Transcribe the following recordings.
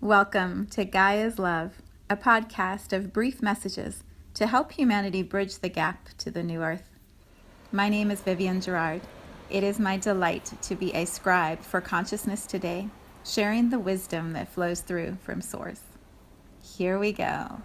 Welcome to Gaia's Love, a podcast of brief messages to help humanity bridge the gap to the new earth. My name is Vivienne Gerard. It is my delight to be a scribe for consciousness today, sharing the wisdom that flows through from Source. Here we go.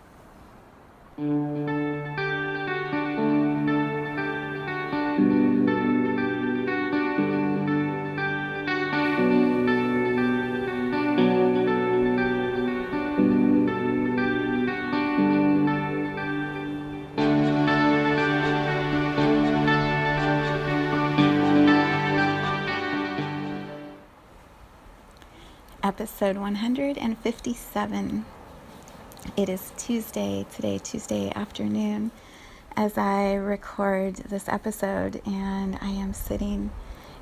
Episode 157. It is Tuesday afternoon, as I record this episode, and I am sitting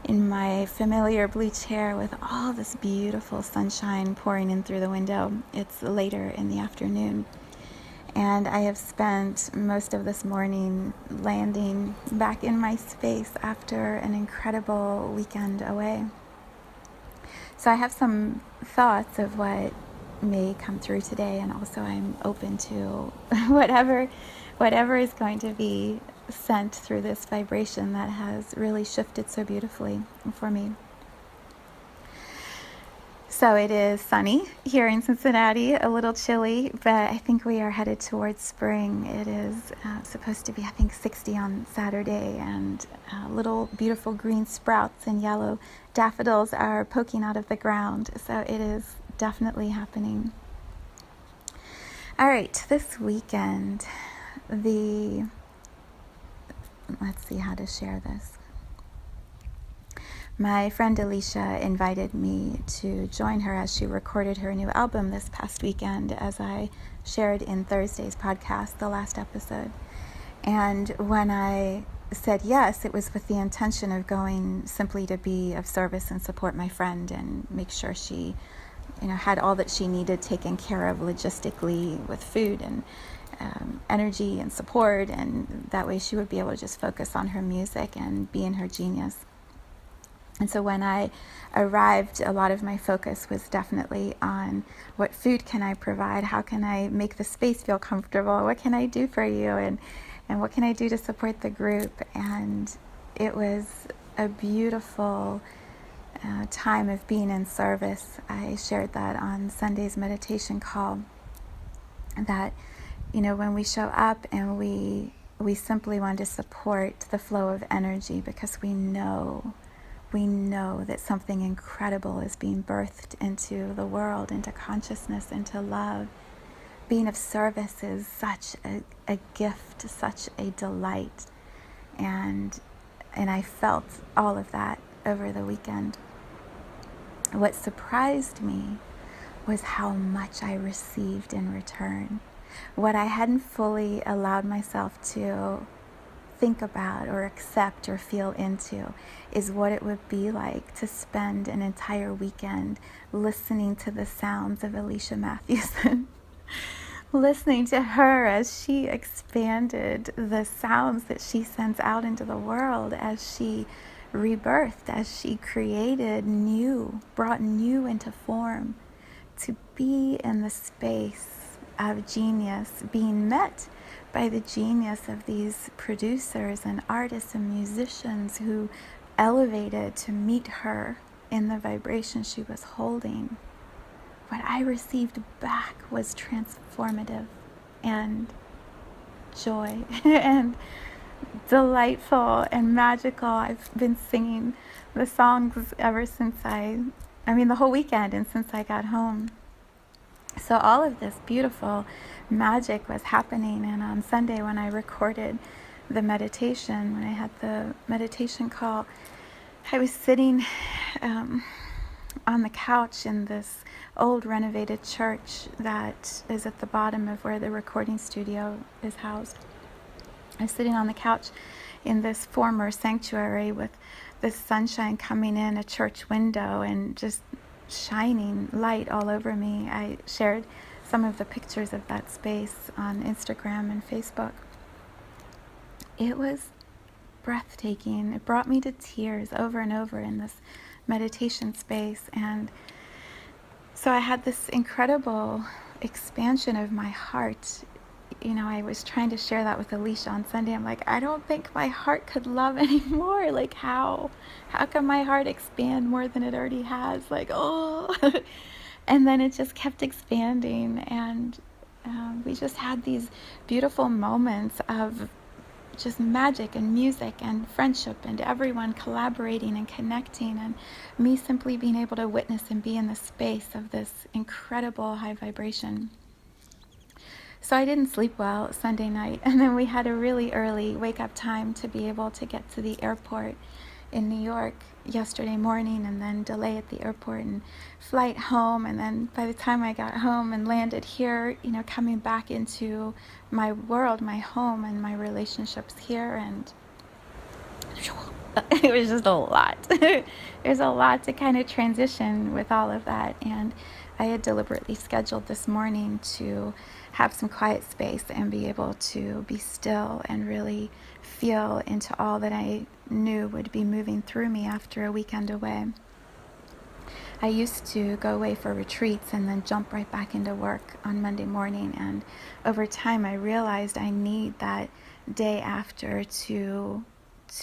in my familiar blue chair with all this beautiful sunshine pouring in through the window. It's later in the afternoon, and I have spent most of this morning landing back in my space after an incredible weekend away. So I have some thoughts of what may come through today, and also I'm open to whatever is going to be sent through this vibration that has really shifted so beautifully for me. So it is sunny here in Cincinnati, a little chilly, but I think we are headed towards spring. It is supposed to be, 60 on Saturday, and little beautiful green sprouts and yellow daffodils are poking out of the ground. So it is definitely happening. All right, this weekend, let's see how to share this. My friend Alicia invited me to join her as she recorded her new album this past weekend, as I shared in Thursday's podcast, the last episode. And when I said yes, it was with the intention of going simply to be of service and support my friend and make sure she, had all that she needed taken care of logistically with food and energy and support, and that way she would be able to just focus on her music and be in her genius. And so when I arrived, a lot of my focus was definitely on what food can I provide, how can I make the space feel comfortable, what can I do for you, and what can I do to support the group. And it was a beautiful time of being in service. I shared that on Sunday's meditation call, that when we show up and we simply want to support the flow of energy, because we know that something incredible is being birthed into the world, into consciousness, into love. Being of service is such a gift, such a delight. And I felt all of that over the weekend. What surprised me was how much I received in return. What I hadn't fully allowed myself to think about or accept or feel into is what it would be like to spend an entire weekend listening to the sounds of Alicia Matthewson, listening to her as she expanded the sounds that she sends out into the world, as she rebirthed, as she created new, brought new into form, to be in the space of genius, being met by the genius of these producers and artists and musicians who elevated to meet her in the vibration she was holding. What I received back was transformative and joy and delightful and magical. I've been singing the songs ever since the whole weekend and since I got home. So all of this beautiful magic was happening, and on Sunday when I recorded the meditation, when I had the meditation call, I was sitting on the couch in this old renovated church that is at the bottom of where the recording studio is housed. I was sitting on the couch in this former sanctuary with the sunshine coming in a church window and just shining light all over me. I shared some of the pictures of that space on Instagram and Facebook. It was breathtaking. It brought me to tears over and over in this meditation space, and So I had this incredible expansion of my heart. I was trying to share that with Alicia on Sunday. I'm like, I don't think my heart could love anymore. Like, how can my heart expand more than it already has? Like, oh. And then it just kept expanding, and we just had these beautiful moments of just magic and music and friendship and everyone collaborating and connecting, and me simply being able to witness and be in the space of this incredible high vibration. So I didn't sleep well Sunday night, and then we had a really early wake up time to be able to get to the airport in New York yesterday morning, and then delay at the airport and flight home. And then by the time I got home and landed here, coming back into my world, my home, and my relationships here, and it was just a lot. There's a lot to kind of transition with all of that. And I had deliberately scheduled this morning to have some quiet space and be able to be still and really feel into all that I knew would be moving through me after a weekend away. I used to go away for retreats and then jump right back into work on Monday morning. And over time, I realized I need that day after to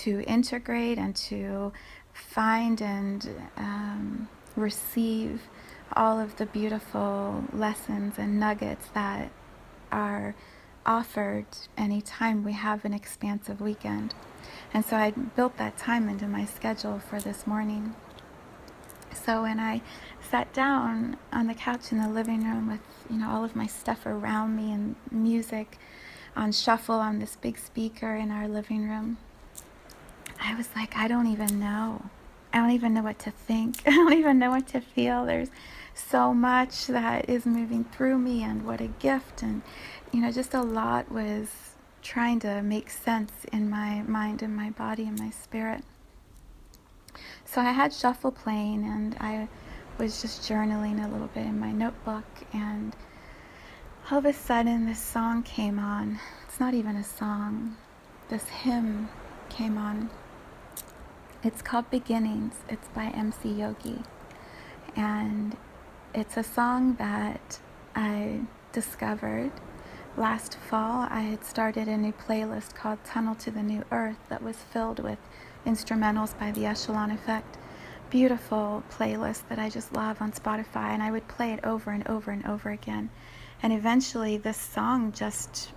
integrate and to find and receive all of the beautiful lessons and nuggets that are offered anytime we have an expansive weekend. And so I built that time into my schedule for this morning. So when I sat down on the couch in the living room with all of my stuff around me and music on shuffle on this big speaker in our living room, I was like, I don't even know. I don't even know what to think. I don't even know what to feel. There's so much that is moving through me, and what a gift. And, just a lot was trying to make sense in my mind and my body and my spirit. So I had shuffle playing, and I was just journaling a little bit in my notebook, and all of a sudden this song came on. It's not even a song. This hymn came on. It's called Beginnings. It's by MC Yogi. And it's a song that I discovered last fall. I had started a new playlist called Tunnel to the New Earth that was filled with instrumentals by the Echelon Effect. Beautiful playlist that I just love on Spotify, and I would play it over and over and over again. And eventually this song just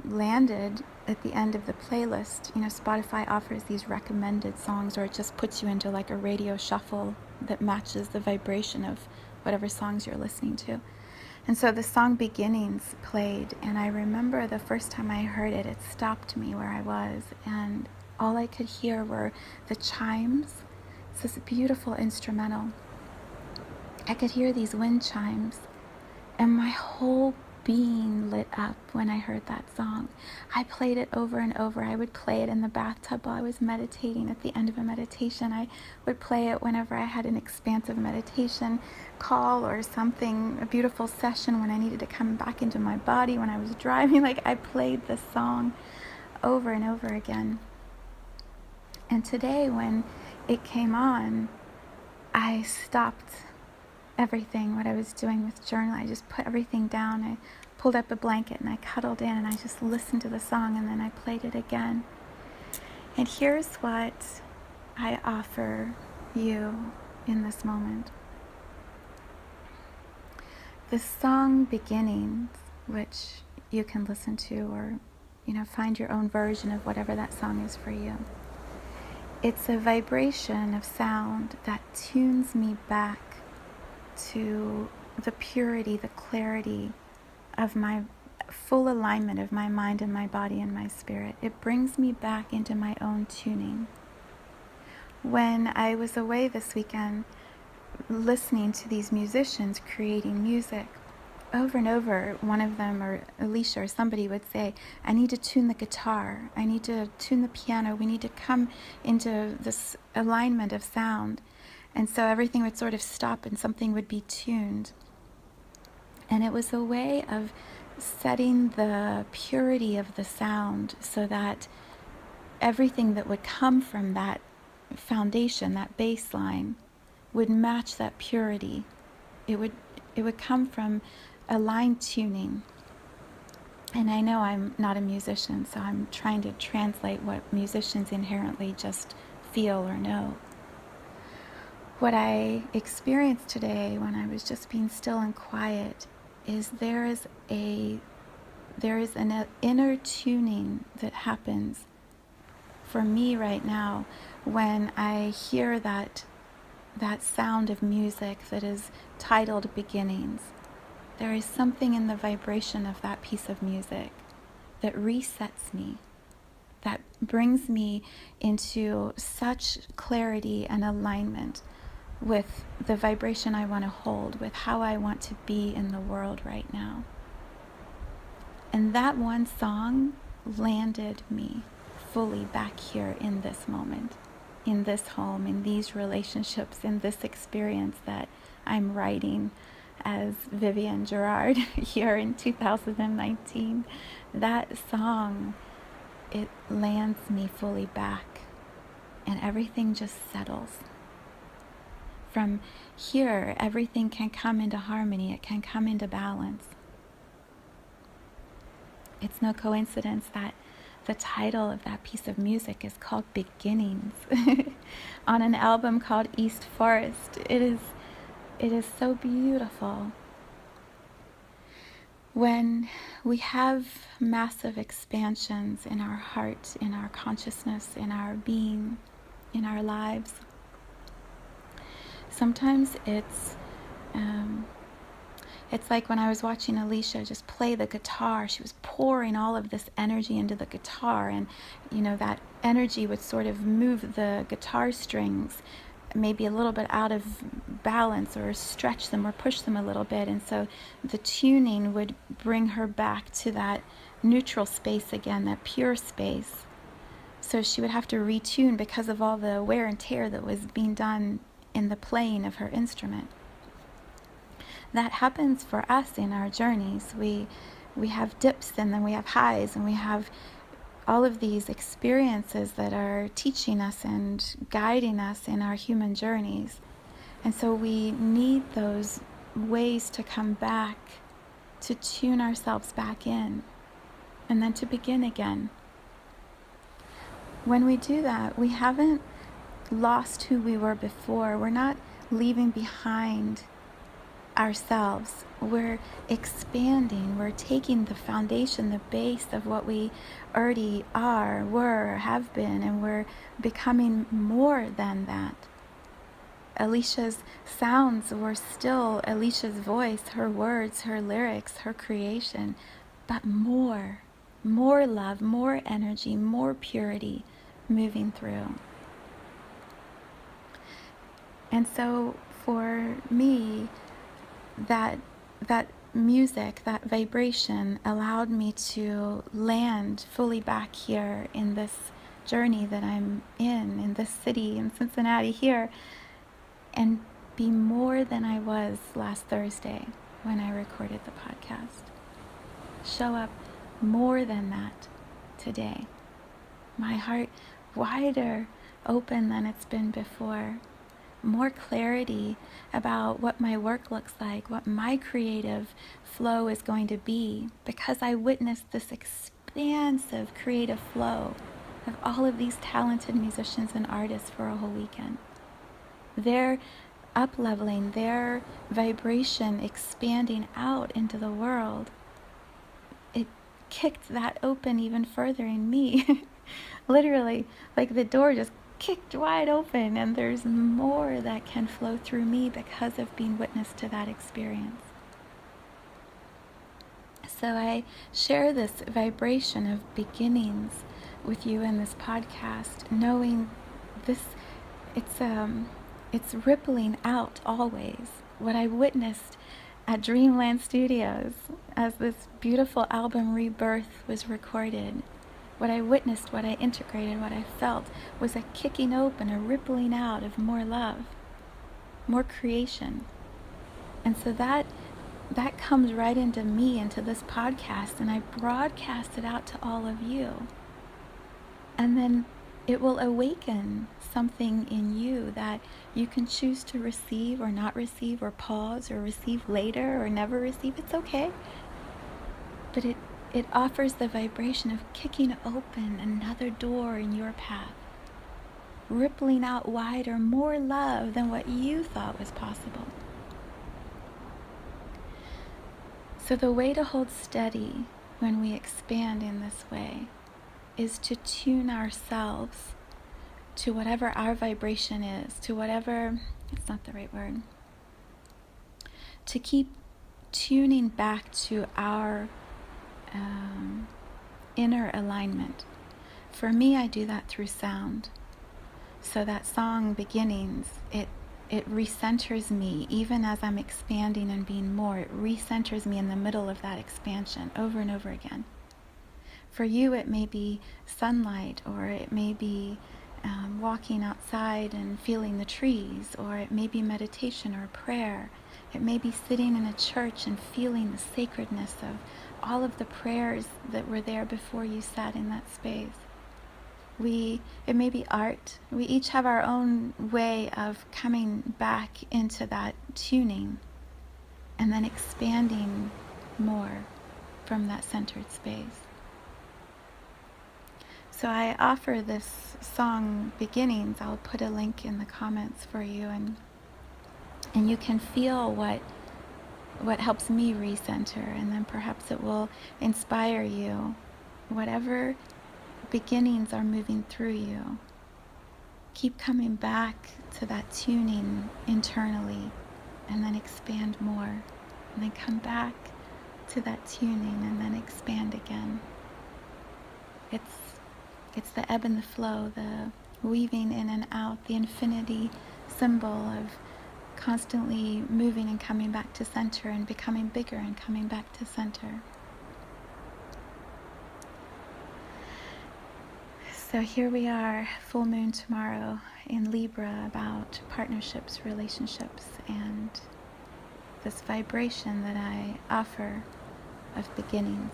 landed at the end of the playlist. Spotify offers these recommended songs, or it just puts you into like a radio shuffle that matches the vibration of whatever songs you're listening to. And so the song Beginnings played, and I remember the first time I heard it, it stopped me where I was, and all I could hear were the chimes. It's this beautiful instrumental. I could hear these wind chimes, and my whole being lit up when I heard that song. I played it over and over. I would play it in the bathtub while I was meditating at the end of a meditation. I would play it whenever I had an expansive meditation call or something, a beautiful session when I needed to come back into my body, when I was driving. Like, I played this song over and over again. And today when it came on, I stopped everything, what I was doing with journaling. I just put everything down. I pulled up a blanket and I cuddled in, and I just listened to the song, and then I played it again. And here's what I offer you in this moment. The song Beginnings, which you can listen to, or find your own version of whatever that song is for you. It's a vibration of sound that tunes me back to the purity, the clarity of my full alignment of my mind and my body and my spirit. It brings me back into my own tuning. When I was away this weekend listening to these musicians creating music, over and over, one of them, or Alicia or somebody, would say, I need to tune the guitar, I need to tune the piano, we need to come into this alignment of sound. And so everything would sort of stop and something would be tuned. And it was a way of setting the purity of the sound so that everything that would come from that foundation, that baseline, would match that purity. it would come from a line tuning. And I know I'm not a musician, so I'm trying to translate what musicians inherently just feel or know. What I experienced today when I was just being still and quiet is there is an inner tuning that happens for me right now when I hear that sound of music that is titled Beginnings. There is something in the vibration of that piece of music that resets me, that brings me into such clarity and alignment with the vibration I want to hold, with how I want to be in the world right now. And that one song landed me fully back here in this moment, in this home, in these relationships, in this experience that I'm writing as Vivienne Gerard here in 2019. That song, it lands me fully back, and everything just settles. From here, everything can come into harmony. It can come into balance. It's no coincidence that the title of that piece of music is called Beginnings on an album called East Forest. It is so beautiful. When we have massive expansions in our heart, in our consciousness, in our being, in our lives, sometimes it's like when I was watching Alicia just play the guitar. She was pouring all of this energy into the guitar, and that energy would sort of move the guitar strings maybe a little bit out of balance, or stretch them or push them a little bit, and so the tuning would bring her back to that neutral space again, that pure space. So she would have to retune because of all the wear and tear that was being done in the playing of her instrument. That happens for us in our journeys. We have dips, and then we have highs, and we have all of these experiences that are teaching us and guiding us in our human journeys. And so we need those ways to come back, to tune ourselves back in, and then to begin again. When we do that, we haven't lost who we were before. We're not leaving behind ourselves. We're expanding. We're taking the foundation, the base of what we already are, were, or have been, and we're becoming more than that. Alicia's sounds were still Alicia's voice, her words, her lyrics, her creation, but more love, more energy, more purity moving through. And so for me, that music, that vibration allowed me to land fully back here in this journey that I'm in this city, in Cincinnati here, and be more than I was last Thursday when I recorded the podcast. Show up more than that today. My heart wider open than it's been before. More clarity about what my work looks like, what my creative flow is going to be, because I witnessed this expansive creative flow of all of these talented musicians and artists for a whole weekend. Their up-leveling, their vibration expanding out into the world, it kicked that open even further in me. Literally, like the door just kicked wide open, and there's more that can flow through me because of being witness to that experience. So I share this vibration of beginnings with you in this podcast, knowing this, it's rippling out always. What I witnessed at Dreamland Studios as this beautiful album Rebirth was recorded, what I witnessed, what I integrated, what I felt was a kicking open, a rippling out of more love, more creation. And so that comes right into me, into this podcast, and I broadcast it out to all of you. And then it will awaken something in you that you can choose to receive or not receive, or pause or receive later or never receive. It's okay. But it offers the vibration of kicking open another door in your path, rippling out wider more love than what you thought was possible. So the way to hold steady when we expand in this way is to tune ourselves to whatever our vibration is, to whatever, it's not the right word, to keep tuning back to our inner alignment. For me, I do that through sound. So that song, Beginnings, it recenters me. Even as I'm expanding and being more, it recenters me in the middle of that expansion over and over again. For you, it may be sunlight, or it may be walking outside and feeling the trees, or it may be meditation or prayer. It may be sitting in a church and feeling the sacredness of all of the prayers that were there before you sat in that space. It may be art. We each have our own way of coming back into that tuning and then expanding more from that centered space. So I offer this song, Beginnings. I'll put a link in the comments for you, and you can feel what helps me recenter, and then perhaps it will inspire you. Whatever beginnings are moving through you, keep coming back to that tuning internally, and then expand more, and then come back to that tuning, and then expand again. It's the ebb and the flow, the weaving in and out, the infinity symbol of constantly moving and coming back to center, and becoming bigger and coming back to center. So here we are, full moon tomorrow in Libra, about partnerships, relationships, and this vibration that I offer of beginnings.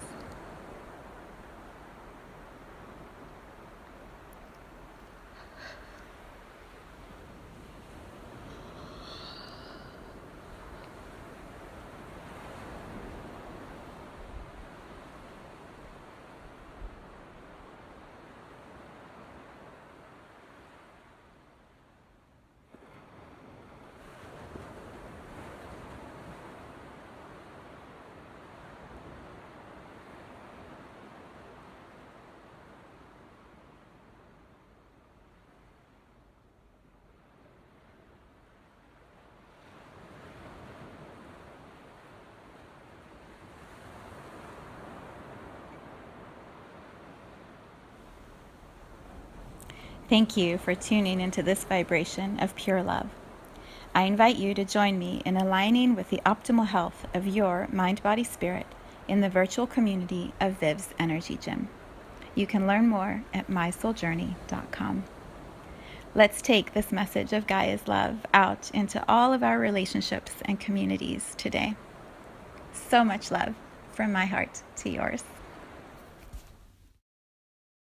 Thank you for tuning into this vibration of pure love. I invite you to join me in aligning with the optimal health of your mind, body, spirit in the virtual community of Viv's Energy Gym. You can learn more at mysouljourney.com. Let's take this message of Gaia's love out into all of our relationships and communities today. So much love from my heart to yours.